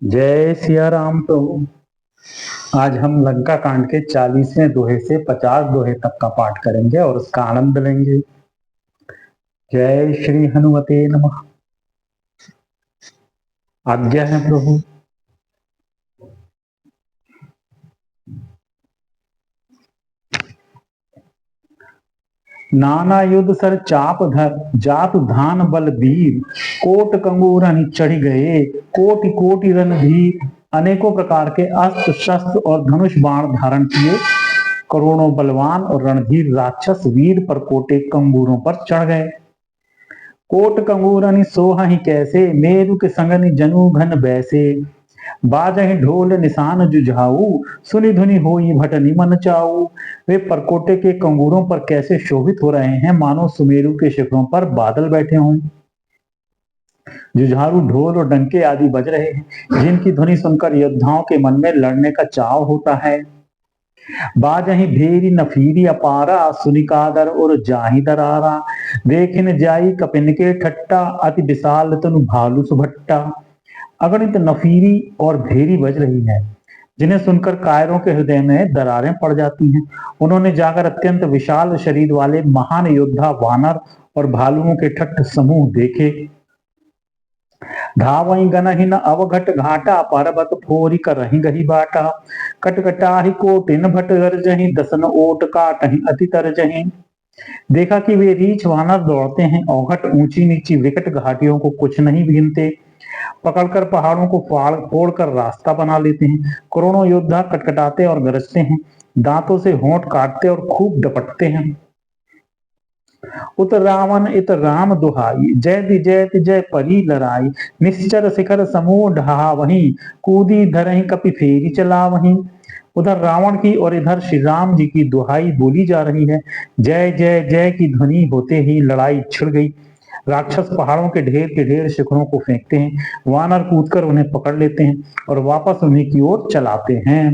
जय सिया राम प्रभु। आज हम लंका कांड के 40वें दोहे से 50 दोहे तक का पाठ करेंगे और उसका आनंद लेंगे। जय श्री हनुमते नमः। आज्ञा है प्रभु। नाना युद्ध सर चाप धर जात धान बल वीर कोट कंगूरन चढ़ गए कोटि कोटि रणधीर। अनेकों प्रकार के अस्त्र शस्त्र और धनुष बाण धारण किए करोड़ों बलवान और रणधीर राक्षस वीर परकोटे कंगूरों पर चढ़ गए। कोट कंगूरनि सोहहि कैसे मेरु के संगनि जनु घन बैसे। बाजहि ढोल निशान जुझाऊ सुनि धुनि होई भटनि मन चाऊ। वे परकोटे के कंगूरों पर कैसे शोभित हो रहे हैं मानो सुमेरु के शिखरों पर बादल बैठे हों। जुझारू ढोल और डंके आदि बज रहे हैं जिनकी ध्वनि सुनकर योद्धाओं के मन में लड़ने का चाव होता है। बाजहि भेरी नफीरी अपारा सुनिकादर और जाहि दरारा। देखिन जाई कपिन के ठट्टा अति विशाल तनु भालू सुभट्टा। अगणित नफीरी और भेरी बज रही है जिन्हें सुनकर कायरों के हृदय में दरारें पड़ जाती हैं। उन्होंने जाकर अत्यंत विशाल शरीर वाले महान योद्धा वानर और भालुओं के ठट्ठ समूह देखे। धावई गनहि न अवघट घाटा पर्वत फोरी करहि गही बाटा। कटकटाहि कोटिन भट गरजहि दसन ओट काटहि अति तरजहि। देखा कि वे रीछ वानर दौड़ते हैं औघट ऊंची नीची विकट घाटियों को कुछ नहीं गिनते। पकड़कर पहाड़ों को फोड़ कर रास्ता बना लेते हैं। करोड़ों योद्धा कटकटाते और गरजते हैं, दांतों से होंठ काटते और खूब डपटते हैं। उत रावण इत राम दुहाई जयति जयति जय परी लड़ाई। निश्चर शिखर समूह ढहा वहीं कूदी धरहि कपि फेरी चला वहीं। उधर रावण की और इधर श्री राम जी की दुहाई बोली जा रही है। जय जय जय की ध्वनि होते ही लड़ाई छिड़ गई। राक्षस पहाड़ों के ढेर शिखरों को फेंकते हैं। वानर कूदकर उन्हें पकड़ लेते हैं और वापस उन्हीं की ओर चलाते हैं।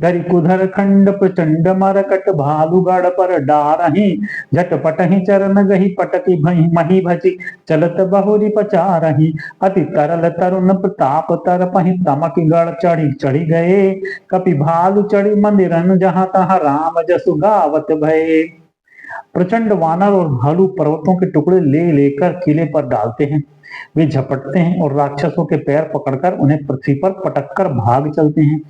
धरि कुधर खंड प्रचंड मरकट भालू गढ़ पर डारहि। झटपट ही चरण गही पटकी भई मही भजी चलत बहुरी पचारहि। अति तरल तरुण प्रताप तरपहि तमक गढ़ चढ़ी चढ़ी गए। कपि भालू चढ़ी मंदिरन जहाँ तहाँ राम जसु गावत भये। प्रचंड वानर और भालू पर्वतों के टुकड़े ले लेकर किले पर डालते हैं। वे झपटते हैं और राक्षसों के पैर पकड़कर उन्हें पृथ्वी पर पटककर भाग चलते हैं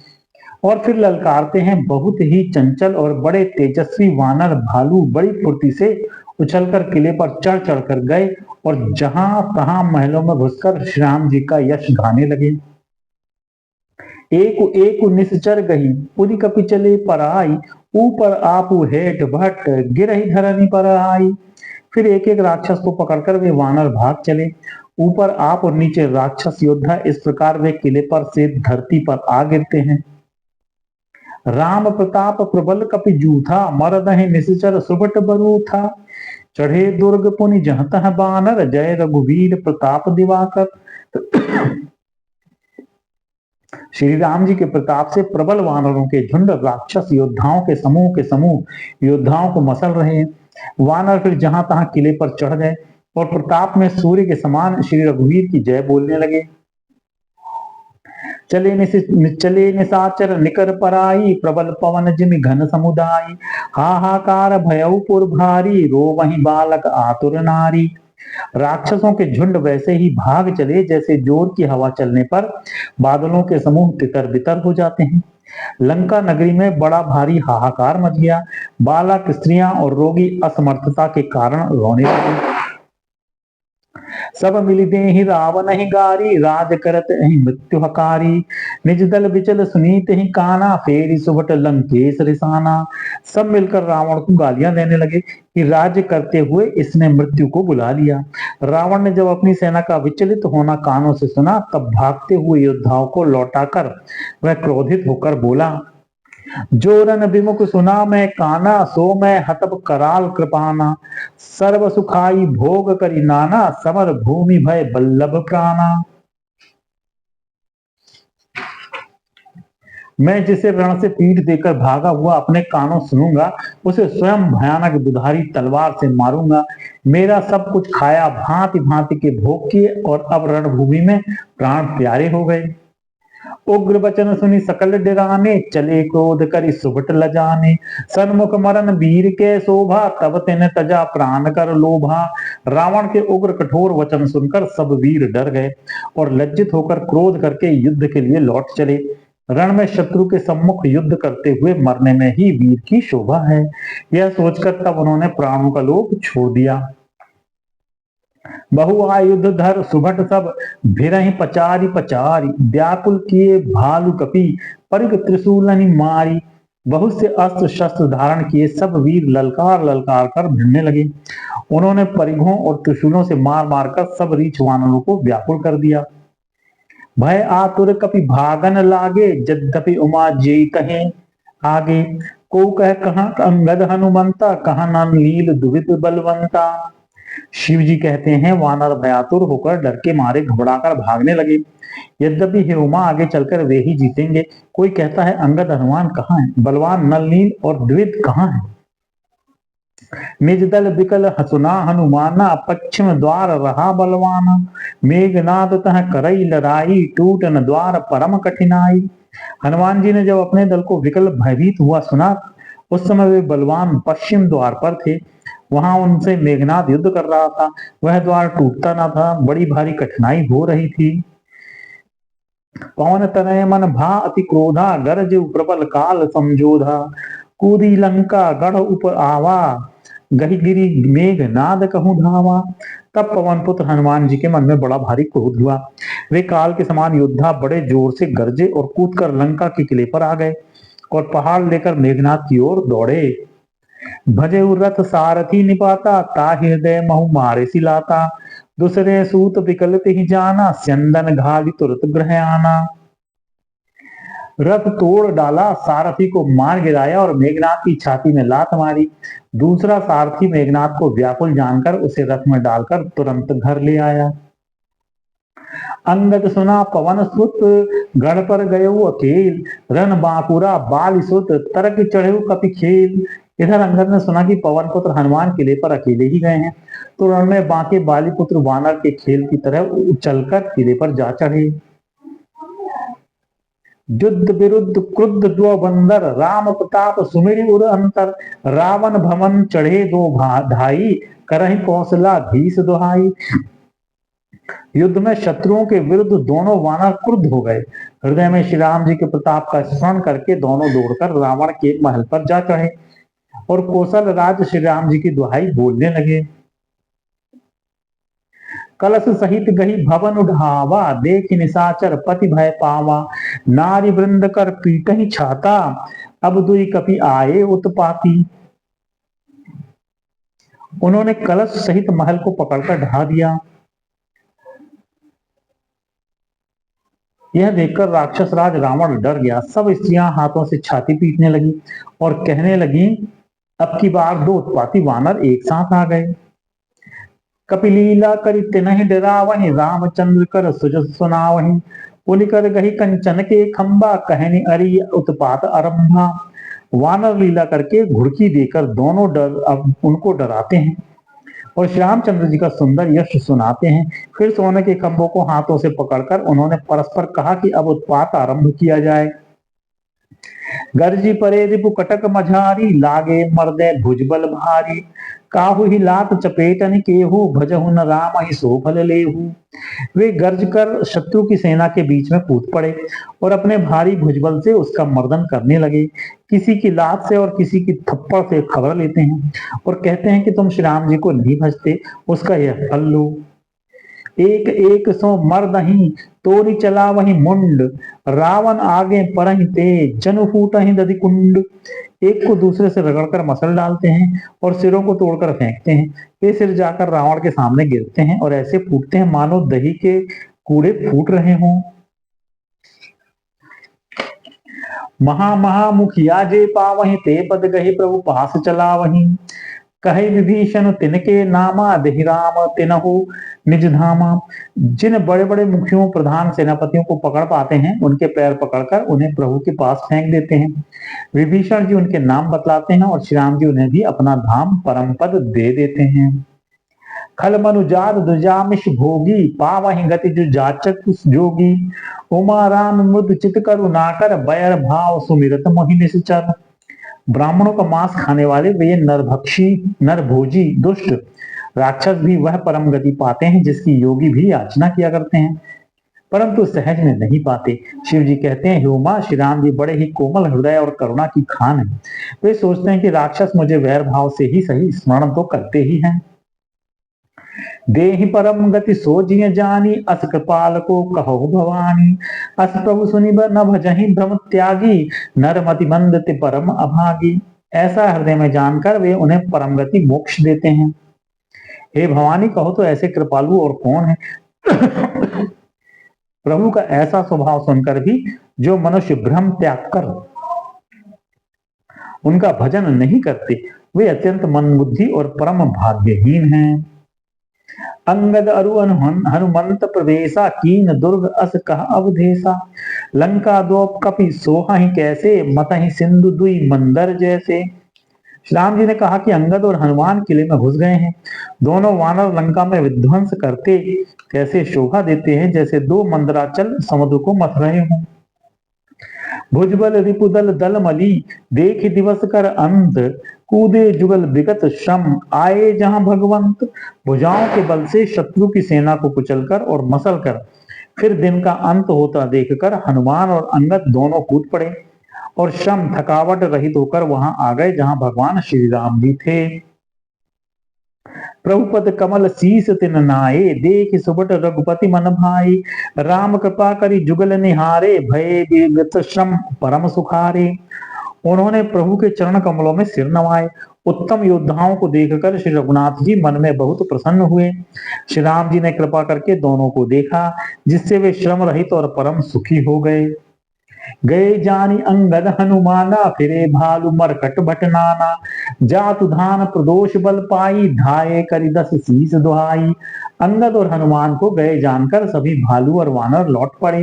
और फिर ललकारते हैं। बहुत ही चंचल और बड़े तेजस्वी वानर भालू बड़ी फुर्ती से उछलकर किले पर चढ़ चढ़कर गए और जहां तहां महलों में घुसकर श्री राम जी का यश गाने लगे। एक एक निश्चर गही पुरी कपि चले पर आई। ऊपर आपू हेठ भट्ट गिरही धरनी पर आई। फिर एक एक राक्षस को पकड़कर वे वानर भाग चले। ऊपर आप और नीचे राक्षस योद्धा, इस प्रकार वे किले पर से धरती पर आ गिरते हैं। राम प्रताप प्रबल कपि जूथा मरदहि निश्चर सुबट बरूथा। चढ़े दुर्ग पुनि जहाँ तहाँ बानर जय रघुवीर प्रताप दिवाकर। श्री राम जी के प्रताप से प्रबल वानरों के झुंड राक्षस योद्धाओं के समूह योद्धाओं को मसल रहे हैं। वानर फिर जहां तहां किले पर चढ़ गए और प्रताप में सूर्य के समान श्री रघुवीर की जय बोलने लगे। चले निशाचर निकर पराई प्रबल पवन जिमि घन समुदाय। हाहाकार भयउ पुर भारी रो वही बालक आतुर नारी। राक्षसों के झुंड वैसे ही भाग चले जैसे जोर की हवा चलने पर बादलों के समूह तितर बितर हो जाते हैं। लंका नगरी में बड़ा भारी हाहाकार मच गया। बालक, स्त्रियां और रोगी असमर्थता के कारण रोने लगे। सब मिली देहि रावण ही गारी राज करत ही मृत्यु हकारी। निज दल विचल सुनीत ही काना फेरी सुभट लंकेश रिसाना। सब मिलकर रावण को गालियां देने लगे कि राज्य करते हुए इसने मृत्यु को बुला लिया। रावण ने जब अपनी सेना का विचलित होना कानों से सुना तब भागते हुए योद्धाओं को लौटाकर वह क्रोधित होकर बोला। जोरन विमुख सुना मैं काना सो मैं हतप कराल कृपाना। सर्व सुखाई भोग करी नाना समर भूमि भय बल्लभ प्राणा। मैं जिसे रण से पीठ देकर भागा हुआ अपने कानों सुनूंगा, उसे स्वयं भयानक दुधारी तलवार से मारूंगा। मेरा सब कुछ खाया भांति भांति के भोग किए और अब रणभूमि में प्राण प्यारे हो गए। उग्र वचन सुनी सकल डिराने, चले क्रोध करि सुभट लजाने। सन्मुख मरन वीर के शोभा, तब तिन तजा प्राण कर लोभा। रावण के उग्र कठोर वचन सुनकर सब वीर डर गए और लज्जित होकर क्रोध करके युद्ध के लिए लौट चले। रण में शत्रु के सम्मुख युद्ध करते हुए मरने में ही वीर की शोभा है, यह सोचकर तब उन्होंने प्राणों का लोभ छोड़ दिया। बहुआयुध धर सुभट सब, भिरहि पचारी पचारी। व्याकुल किए भालू कपि, परिग त्रिशूलनि मारी। बहुत से अस्त्र शस्त्र धारण किए सब वीर ललकार ललकार कर भिड़ने लगे। उन्होंने परिघों और त्रिशूलों से मार मार कर सब रीछ वानरों को व्याकुल कर दिया। भय आतुर कपि भागन लागे, यद्यपि उमा जेई कहे आगे। को कह कहाँ अंगद हनुमंता, कहाँ नन नील दुहित बलवंता। शिव जी कहते हैं वानर भयातुर होकर डर के मारे घबराकर भागने लगे। यद्यपि हे उमा आगे चलकर वे ही जीतेंगे। कोई कहता है अंगद हनुमान कहाँ है, बलवान नल नील और द्विज कहाँ है। निज दल बिकल हसुना हनुमाना, पश्चिम द्वार रहा बलवाना। मेघनाद तह करई लड़ाई, टूटन द्वार परम कठिनाई। हनुमान जी ने जब अपने दल को विकल भयभीत हुआ सुना, उस समय वे बलवान पश्चिम द्वार पर थे। वहां उनसे मेघनाद युद्ध कर रहा था। वह द्वार टूटता ना था, बड़ी भारी कठिनाई हो रही थी। पवन तनय मन भा अति क्रोधा, गरज प्रबल काल समझोधा। कूदी लंका गढ़ उप आवा, गही गिरी मेघनाद कहूं धावा। तब पवन पुत्र हनुमान जी के मन में बड़ा भारी क्रोध हुआ। वे काल के समान योद्धा बड़े जोर से गरजे और कूदकर लंका के किले पर आ गए और पहाड़ लेकर मेघनाद की ओर दौड़े। भजे रथ सारथी निपाता, ता हृदय महु मारे सिलाता। दूसरे सूत विकलित ही जाना, स्यंदन घाली तुरत ग्रह आना। रथ तोड़ डाला, सारथी को मार गिराया और मेघनाथ की छाती में लात मारी। दूसरा सारथी मेघनाथ को व्याकुल जानकर उसे रथ में डालकर तुरंत घर ले आया। अंगद सुना पवन सुत, गढ़ पर गयो अकेल। रन बांकुरा बाल सुत, तरक चढ़े कपि खेल। इधर अंगद ने सुना कि पवन पुत्र हनुमान किले पर अकेले ही गए हैं, तो रण में बांके बाली पुत्र वानर के खेल की तरह उछलकर किले पर जा चढ़े। युद्ध विरुद्ध क्रुद्ध द्वो बंदर, राम प्रताप सुमिरि उर अंतर। रावण भवन चढ़े दो धाई, करहि कौशला भीष दुहाई। युद्ध में शत्रुओं के विरुद्ध दोनों वानर क्रुद्ध हो गए। हृदय में श्री राम जी के प्रताप का स्मरण करके दोनों दौड़कर रावण के महल पर जा चढ़े और कौशल राज श्री राम जी की दुहाई बोलने लगे। कलश सहित गही भवन उढ़ावा, देख निशाचर पति भय पावा। नारी वृंद कर पीटहि छाता, अब दुई कपि आए उत्पाती। उन्होंने कलश सहित महल को पकड़कर ढा दिया। यह देखकर राक्षस राज रावण डर गया। सब स्त्रियां हाथों से छाती पीटने लगी और कहने लगी, अब की बार दो उत्पाती वानर एक साथ आ गए। कपिलीला करि तिनहि डरावहि, रामचंद्र कर सुजस सुनावहि। पुनि कर गही कंचन के खंबा, कहनि अरि उत्पात आरंभा। वानर लीला करके घुड़की देकर दोनों अब उनको डराते हैं और श्री रामचंद्र जी का सुंदर यश सुनाते हैं। फिर सोने के खंभों को हाथों से पकड़कर उन्होंने परस्पर कहा कि अब उत्पात आरंभ किया जाए। गर्जी परे रिपु कटक मझारी, लागे मर्दे भुजबल भारी। काहू ही लात चपेटन केहू, भजहु न राम ही सोफल लेहू। वे गर्ज कर शत्रु की सेना के बीच में कूद पड़े और अपने भारी भुजबल से उसका मर्दन करने लगे। किसी की लात से और किसी की थप्पड़ से खबर लेते हैं और कहते हैं कि तुम श्री राम जी को नहीं भजते, उसका यह फल लो। एक एक सो मर्दहि, तोरी चला वही मुंड। रावण आगे परहि तेज, जनु फूटहि दधि कुंड। एक को दूसरे से रगड़कर मसल डालते हैं और सिरों को तोड़कर फेंकते हैं। वे सिर जाकर रावण के सामने गिरते हैं और ऐसे फूटते हैं मानो दही के कूड़े फूट रहे हों। महा महामुखिया जे पावहि, ते पद गही प्रभु पास चला वही। कहे विभीषण तिनके नामा, देहि राम तिनहु निज धामा। जिन बड़े बड़े मुखियों प्रधान सेनापतियों को पकड़ पाते हैं उनके पैर पकड़कर उन्हें प्रभु के पास फेंक देते हैं। विभीषण जी उनके नाम बतलाते हैं और श्री राम जी उन्हें भी अपना धाम परम पद दे देते हैं। खल मनुजात दुजामिष भोगी पावहि गति जो जाचक जोगी। उमा राम मृद चित करुणाकर बैर भाव सुमिरत मोहि निश्चर। ब्राह्मणों का मांस खाने वाले वे नरभक्षी नरभोजी दुष्ट राक्षस भी वह परम गति पाते हैं जिसकी योगी भी याचना किया करते हैं, परंतु सहज में नहीं पाते। शिव जी कहते हैं, हे उमा, श्री राम जी बड़े ही कोमल हृदय और करुणा की खान है। वे सोचते हैं कि राक्षस मुझे वैर भाव से ही सही स्मरण तो करते ही हैं। देहि परम गति सोजिय जानी अस कृपाल को कहो भवानी। अस प्रभु सुनि न भजहि भ्रम त्यागी नरमति मंदति परम अभागी। ऐसा हृदय में जानकर वे उन्हें परम गति मोक्ष देते हैं। हे भवानी, कहो तो ऐसे कृपालु और कौन है। प्रभु का ऐसा स्वभाव सुनकर भी जो मनुष्य भ्रम त्याग कर उनका भजन नहीं करते वे अत्यंत मंदबुद्धि और परम भाग्यहीन हैं। अंगद अरु हनुमंत प्रवेशा कीन दुर्ग अस कह अवधेशा। लंका दो कपि सोहा ही कैसे मतहि सिंधु दुई मंदर जैसे। श्री राम जी ने कहा कि अंगद और हनुमान किले में घुस गए हैं। दोनों वानर लंका में विध्वंस करते कैसे शोभा देते हैं जैसे दो मंदराचल समुद्र को मथ रहे हों। भुजबल रिपुदल दल मली देख दिवस कर अंत कूदे जुगल विगत श्रम आए जहां भगवंत। भुजाओं के बल से शत्रु की सेना को कुचलकर और मसल कर फिर दिन का अंत होता देखकर हनुमान और अंगद दोनों कूद पड़े और श्रम थकावट रहित होकर वहां आ गए जहां भगवान श्री राम जी थे। प्रभुपद कमल शीस तिन नाये देख सुबट रघुपति मन भाई। राम कृपा करी जुगल निहारे भय विगत श्रम परम सुखारे। उन्होंने प्रभु के चरण कमलों में सिर नवाए। उत्तम योद्धाओं को देखकर श्री रघुनाथ जी मन में बहुत प्रसन्न हुए। श्री राम जी ने कृपा करके दोनों को देखा जिससे वे श्रम रहित और परम सुखी हो गए। गए जानी अंगद हनुमाना फिरे भालु मरकट भटनाना। जातु धान प्रदोष बल पाई धाये करी 10 शीस दुहाई। अंगद और हनुमान को गए जानकर सभी भालू और वानर लौट पड़े।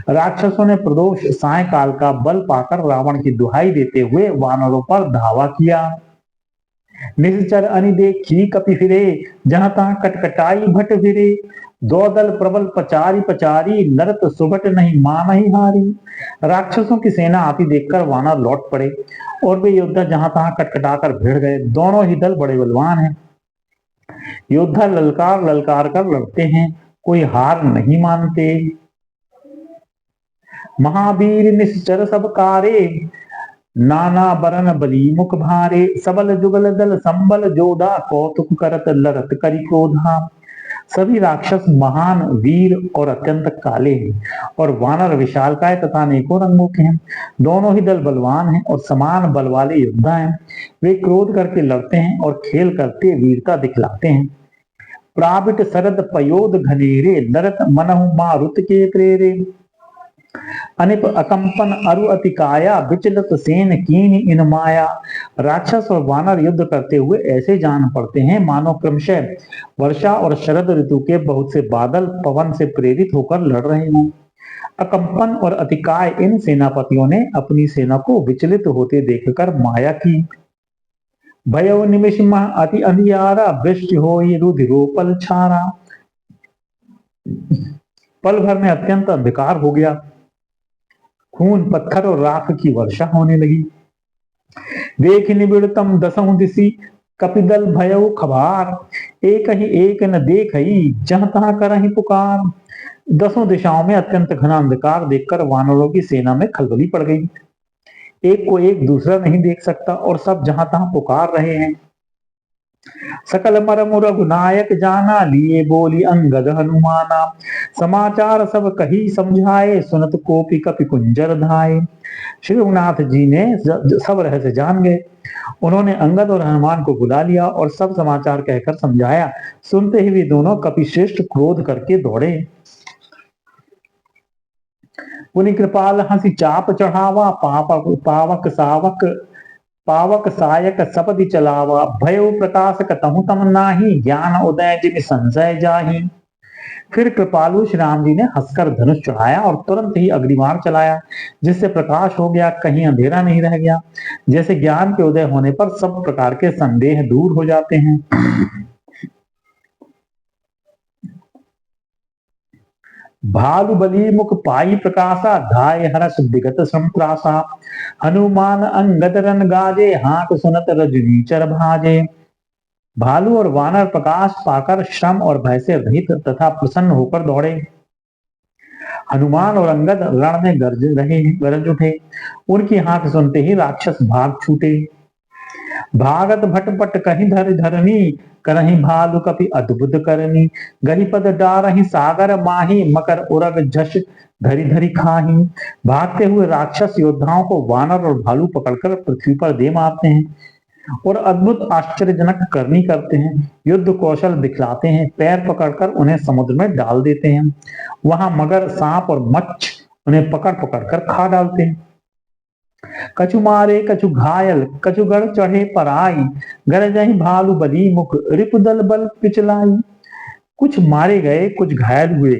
राक्षसों ने प्रदोष सायकाल का बल पाकर रावण की दुहाई देते हुए वानरों पर धावा किया। निश्चर अनि देखी कपि फिरे जहां तहां कटकटाई भट फिरे। दो दल प्रबल पचारी पचारी नरत सुबट नहीं मान ही हारी। राक्षसों की सेना आती देखकर वानर लौट पड़े और वे योद्धा जहां तहां कटकटाकर भिड़ गए। दोनों ही दल बड़े बलवान हैं। योद्धा ललकार ललकार कर लड़ते हैं, कोई हार नहीं मानते। महावीर निश्चर सब कारे नाना बरन बली मुख भारे। सबल जुगल दल संबल जोधा कौतुक करत लरत करी क्रोधा। सभी राक्षस महान वीर और अत्यंत काले हैं और वानर विशालकाय तथा अनेकों रंगों के हैं। दोनों ही दल बलवान हैं और समान बल वाले योद्धा हैं। वे क्रोध करके लड़ते हैं और खेल करते वीरता दिखलाते हैं। प्राविट सरद पयोद घनेरे नरत मनहु मारुत के प्रेरे। अनिप अकंपन अरु अतिकाया विचलित सेन कीन इन माया। राक्षस और वानर युद्ध करते हुए ऐसे जान पड़ते हैं मानो क्रमशः वर्षा और शरद ऋतु के बहुत से बादल पवन से प्रेरित होकर लड़ रहे हों। अकंपन और अतिकाय इन सेनापतियों ने अपनी सेना को विचलित होते देखकर माया की। भयउ निमिष मह अति अंधियारा वृष्टि होई रुधिरोपल छारा। पल भर में अत्यंत अंधकार हो गया, खून पत्थर और राख की वर्षा होने लगी। देख निबिड़तम दसों दिशि कपिदल भयउ खबार। एक ही एक न देखई जहां तहां करहि पुकार। दसों दिशाओं में अत्यंत घना अंधकार देखकर वानरों की सेना में खलबली पड़ गई। एक को एक दूसरा नहीं देख सकता और सब जहां तहां पुकार रहे हैं। सकल मरम रघुनायक जाना लिए बोली अंगद हनुमाना। समाचार सब कही समझाए सुनत कोपी कपि कुंजर धाये। श्री रघुनाथ जी ने सब रहस्य जान गए। उन्होंने अंगद और हनुमान को बुला लिया और सब समाचार कहकर समझाया। सुनते ही वे दोनों कपि श्रेष्ठ क्रोध करके दौड़े। पुनि कृपाल हंसी चाप चढ़ावा पावक सायक सपदि चलावा। भयउ प्रकाश कतहु तम नाही ज्ञान उदय जिमि संशय जाहि। फिर कृपालु श्री राम जी ने हंसकर धनुष चढ़ाया और तुरंत ही अग्निबाण चलाया, जिससे प्रकाश हो गया, कहीं अंधेरा नहीं रह गया। जैसे ज्ञान के उदय होने पर सब प्रकार के संदेह दूर हो जाते हैं। भालु बली मुख पाई प्रकाशा, धाय हरस विगत संप्रासा। हनुमान अंगद रन गाजे, हाथ सुनत रजनीचर भाजे। भालू और वानर प्रकाश पाकर श्रम और भय से रहित तथा प्रसन्न होकर दौड़े। हनुमान और अंगद रण में गरज उठे। उनकी हाथ सुनते ही राक्षस भाग छूटे। भागत भटपट कहीं धर धरनी, करही भालू कपि अद्भुत करनी। गहिपद डारही सागर माही, मकर उरग झस धरी धरी खाही। भागते हुए राक्षस योद्धाओं को वानर और भालू पकड़कर पृथ्वी पर दे मारते हैं और अद्भुत आश्चर्यजनक करनी करते हैं। युद्ध कौशल दिखलाते हैं, पैर पकड़कर उन्हें समुद्र में डाल देते हैं। वहां मगर, सांप और मच्छ उन्हें पकड़ पकड़ कर खा डालते हैं। कछु मारे कछु घायल, कछु गढ़ चढ़े पर आई। गरजहि भालु बली मुख, रिपुदल बल पिछलाई। कुछ मारे गए, कुछ घायल हुए,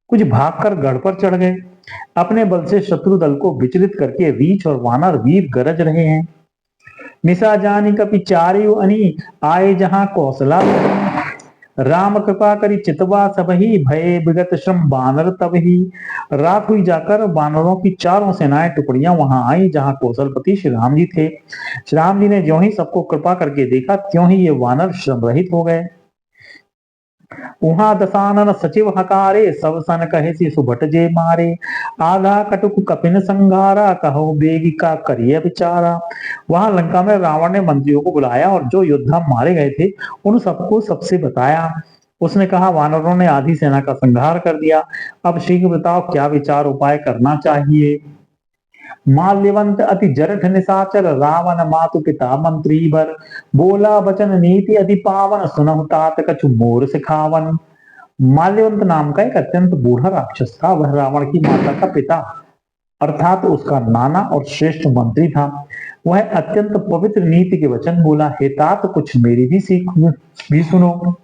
कुछ भागकर गढ़ पर चढ़ गए। अपने बल से शत्रु दल को विचलित करके रीछ और वानर वीर गरज रहे हैं। निशा जानी कपि चारियो अनी, आए जहां कौशला। राम कृपा करी चितवा सबही, भय विगत श्रम बानर तबही। रात हुई जाकर बानरों की चारों सेनाएं टुकड़ियां वहां आई जहां कौशलपति श्री राम जी थे। श्री राम जी ने ज्यों ही सबको कृपा करके देखा, त्यों ही ये वानर श्रम रहित हो गए। उहा दसानन सचिव हकारे, सब सन कहे सी सुभट जे मारे। आधा कटुक कपिन संघारा, कहो बेगी का करिय विचारा। वहां लंका में रावण ने मंत्रियों को बुलाया और जो योद्धा मारे गए थे उन सबको सबसे बताया। उसने कहा, वानरों ने आधी सेना का संहार कर दिया। अब शीघ्र बताओ क्या विचार उपाय करना चाहिए। माल्यवंत अति जरठ निशाचर, रावण मातु पिता मंत्री बर। बोला बचन नीति अति पावन, सुनहु तात कछु मोर सिखावन। माल्यवंत नाम का एक अत्यंत बूढ़ा राक्षस था। वह रावण की माता का पिता अर्थात उसका नाना और श्रेष्ठ मंत्री था। वह अत्यंत पवित्र नीति के वचन बोला, हे तात कुछ मेरी भी सीख भी सुनो।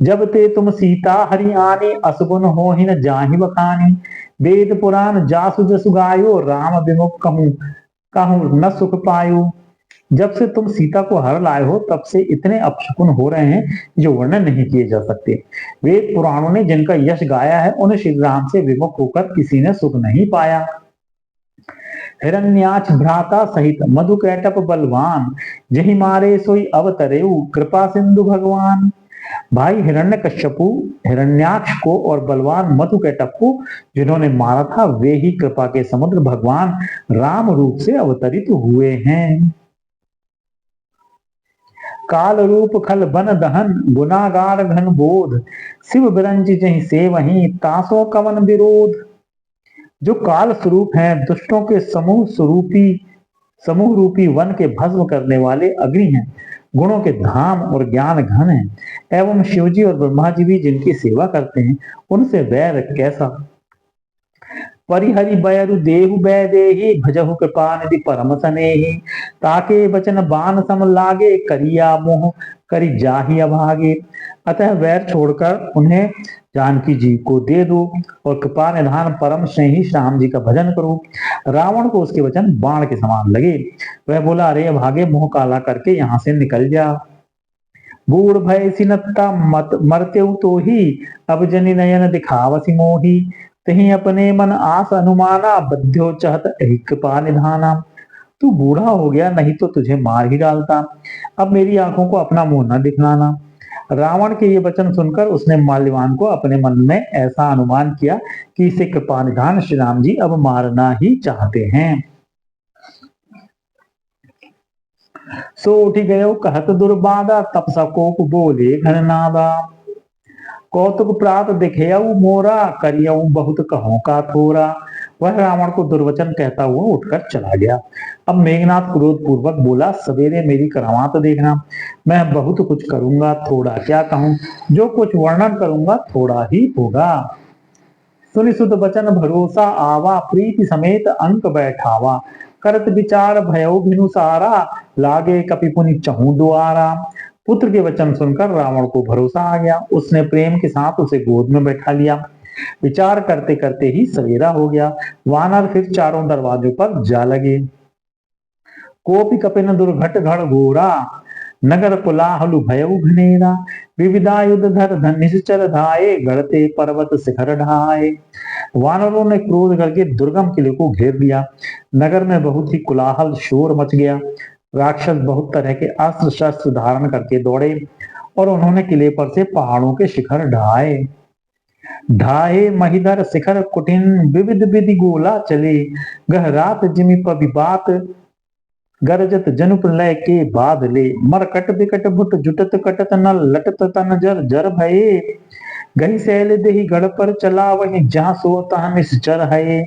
जब ते तुम सीता हरि आने, असगुन हो ही न जाहि बखानी। वेद पुराण जासु जसु गायो, राम विमुख कहूं कहूं न सुख पायो। जब से तुम सीता को हर लाए हो तब से इतने अपशकुन हो रहे हैं जो वर्णन नहीं किए जा सकते। वेद पुराणों ने जिनका यश गाया है उन श्री राम से विमुख होकर किसी ने सुख नहीं पाया। हिरण्याक्ष भ्राता सहित मधु कैटप बलवान, जही मारे सोई अवतरेऊ, कृपा सिंधु भगवान। भाई हिरण्यकश्यपु हिरण्याक्ष को और बलवान मधुकैटप को जिन्होंने मारा था वे ही कृपा के समुद्र भगवान राम रूप से अवतरित हुए हैं। काल रूप खल बन दहन, गुनागार घन बोध। शिव बिरंज जही से वहीं, तासो कवन विरोध। जो काल स्वरूप हैं, दुष्टों के समूह रूपी वन के भस्म करने वाले अग्नि हैं, गुणों के धाम और ज्ञान घन हैं, एवं शिवजी और ब्रह्मा जी भी जिनकी सेवा करते हैं, उनसे वैर कैसा। परिहरि बयरु देहु बैदेही, भजहु कृपा निधि परम सनेही। ताके बचन बाण सम लागे, करिया मोह करि जाहि अभागे। अतः वैर छोड़कर उन्हें जानकी जी को दे दो और कृपा निधान परम स्नेही श्याम जी का भजन करो। रावण को उसके वचन बाण के समान लगे। वह बोला, अरे भागे, मुंह काला करके यहाँ से निकल जा। बूढ़ भय सिनत्ता मत मरते तो ही, अब जनि नयन दिखावसी मोही। तही अपने मन आस अनुमाना, बध्यो चहत कृपा निधाना। तू बूढ़ा हो गया, नहीं तो तुझे मार ही डालता। अब मेरी आंखों को अपना मुंह न दिखलाना। रावण के ये वचन सुनकर उसने माल्यवान को अपने मन में ऐसा अनुमान किया कि इसे कृपा निधान श्री राम जी अब मारना ही चाहते हैं। सो उठी गयो कहत दुर्बादा, तपसा कोप बोले घननादा। कौतुक प्रात दिखेऊ मोरा, करियऊ बहुत कहो का थोरा। वह रावण को दुर्वचन कहता हुआ उठकर चला गया। अब मेघनाथ क्रोध पूर्वक बोला, सवेरे मेरी करामात देखना। मैं बहुत कुछ करूंगा, थोड़ा क्या कहूं। जो कुछ वर्णन करूंगा थोड़ा ही होगा। सुनि सुत बचन भरोसा आवा, प्रीति समेत अंक बैठावा। करत विचार भयो भिनु सारा, लागे कपि पुनि चहु द्वारा। पुत्र के वचन सुनकर रावण को भरोसा आ गया। उसने प्रेम के साथ उसे गोद में बैठा लिया। विचार करते करते ही सवेरा हो गया। वानर फिर चारों दरवाजों पर जा लगे। कोपि कपिन दुर्घट घड़ घोरा, नगर कोलाहलु भयउ घनेरा। विविधा युद्ध धर धनुष धाये, गढ़ते पर्वत शिखर ढाए। वानरों ने क्रोध करके दुर्गम किले को घेर लिया। नगर में बहुत ही कोलाहल शोर मच गया। राक्षस बहुत तरह के अस्त्र शस्त्र धारण करके दौड़े और उन्होंने किले पर से पहाड़ों के शिखर ढाए। ढाए महिधर शिखर कुटिन, विविध विधि गोला चले। गहरात जिमि पविबात, गरजत जनु प्रलय के बाद ले। मरकट बिकट भुट जुटत कटत नल, लटत तन जर जर भये। गही सैल देहि गढ़ पर चला, वही जहां सो तहां निश्चर है।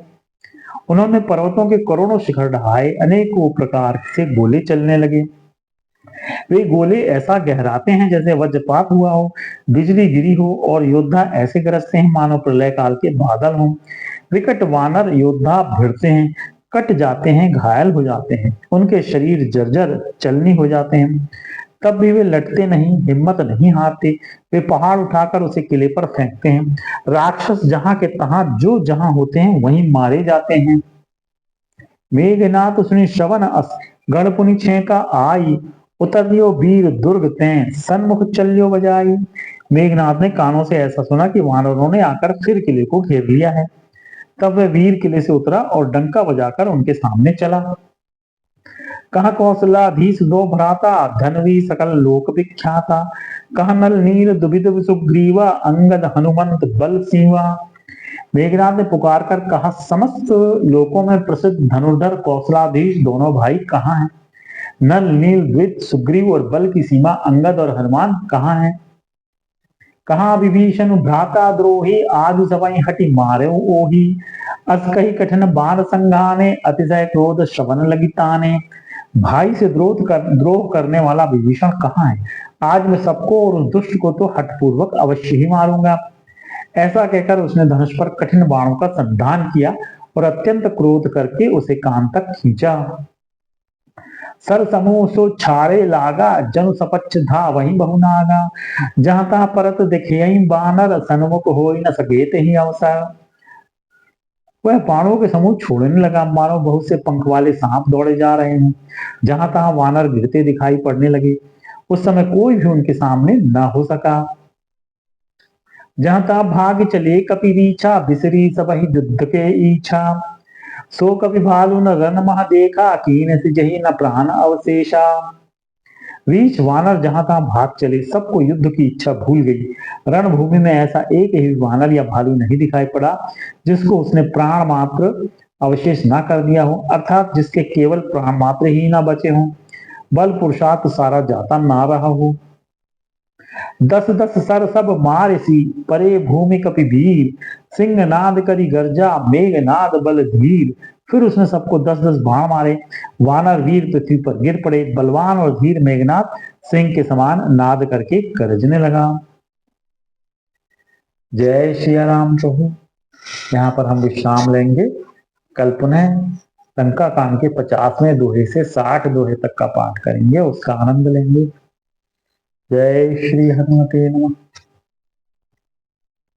उन्होंने पर्वतों के करोड़ों शिखर ढहाए। अनेकों प्रकार से गोले चलने लगे। वे गोले ऐसा गहराते हैं जैसे वज्रपात हुआ हो, बिजली गिरी हो, और योद्धा ऐसे गरजते हैं मानो प्रलय काल के बादल हों। विकट वानर योद्धा भिड़ते हैं, कट जाते हैं, घायल हो जाते हैं, उनके शरीर जर्जर चलनी हो जाते हैं। तब भी वे लटते नहीं, हिम्मत नहीं हारते। वे पहाड़ उठाकर उसे किले पर फेंकते हैं। राक्षस जहां के तहां जो जहां होते हैं वहीं मारे जाते हैं। मेघनाथ सुनि श्रवण अस, गणपुनि छेका आई। उतरियो वीर दुर्ग तैं, सन्मुख चलियो बजाई। मेघनाथ ने कानों से ऐसा सुना कि वानरों ने आकर फिर किले को घेर लिया है। तब वह वीर किले से उतरा और डंका बजाकर उनके सामने चला। कहा कौशलाधीश दो भ्राता, धनवी सकल लोक विख्याता। कहा नल नील दुबिद सुग्रीवा, अंगद हनुमंत बल सीवा। मेघनाथ ने पुकार कर कहा, समस्त लोकों में प्रसिद्ध धनुर्धर कौशलाधीश दोनों भाई कहाँ हैं? नल नील द्विज सुग्रीव और बल की सीमा अंगद और हनुमान कहाँ हैं? कहा विभीषण भ्राता द्रोही, आदि सवई हटि मारे ओही। अस कही कठिन बाण संघाने, अतिशय क्रोध श्रवण लगी ताने। भाई से द्रोह करने वाला विभीषण कहाँ है? आज मैं सबको और उस दुष्ट को तो हठपूर्वक अवश्य ही मारूंगा। ऐसा कहकर उसने धनुष पर कठिन बाणों का संधान किया और अत्यंत क्रोध करके उसे कान तक खींचा। सर समूह सो छाड़े लागा, जनु सपच्छ धा वही बहुनागा। जहां तहां परत दिखियई बानर, सन्मुख होई न सकेत ही अवसर। वह बाणों के समूह छोड़ने लगा, मानो बहुत से पंख वाले सांप दौड़े जा रहे हैं। जहां तहां वानर गिरते दिखाई पड़ने लगे। उस समय कोई भी उनके सामने न हो सका। जहां तहां भाग चले कपि रीछा, बिसरी सबहि युद्ध के इच्छा। सो कपि भालु न रन मह देखा, कीन सिजहि न प्राण अवशेषा। रीछ वानर जहां तहां भाग चले, सबको युद्ध की इच्छा भूल गई। रणभूमि में ऐसा एक ही वानर या भालू नहीं दिखाई पड़ा जिसको उसने प्राण मात्र अवशेष ना कर दिया हो, अर्थात जिसके केवल प्राण मात्र ही ना बचे हों, बल पुरुषार्थ सारा जाता ना रहा हो। दस दस सर सब मारसी, परे भूमि कपि वीर। सिंह नाद करी गर्जा, मेघ नाद बल धीर। फिर उसने सबको 10-10 बाण मारे। वानर वीर पृथ्वी पर गिर पड़े। बलवान और धीर मेघनाद सिंह के समान नाद करके गरजने लगा। जय श्री राम प्रभु। यहाँ पर हम विश्राम लेंगे। कल पुनः लंका कांड के 50वें दोहे से 60 दोहे तक का पाठ करेंगे, उसका आनंद लेंगे। जय श्री हनुमते नमः।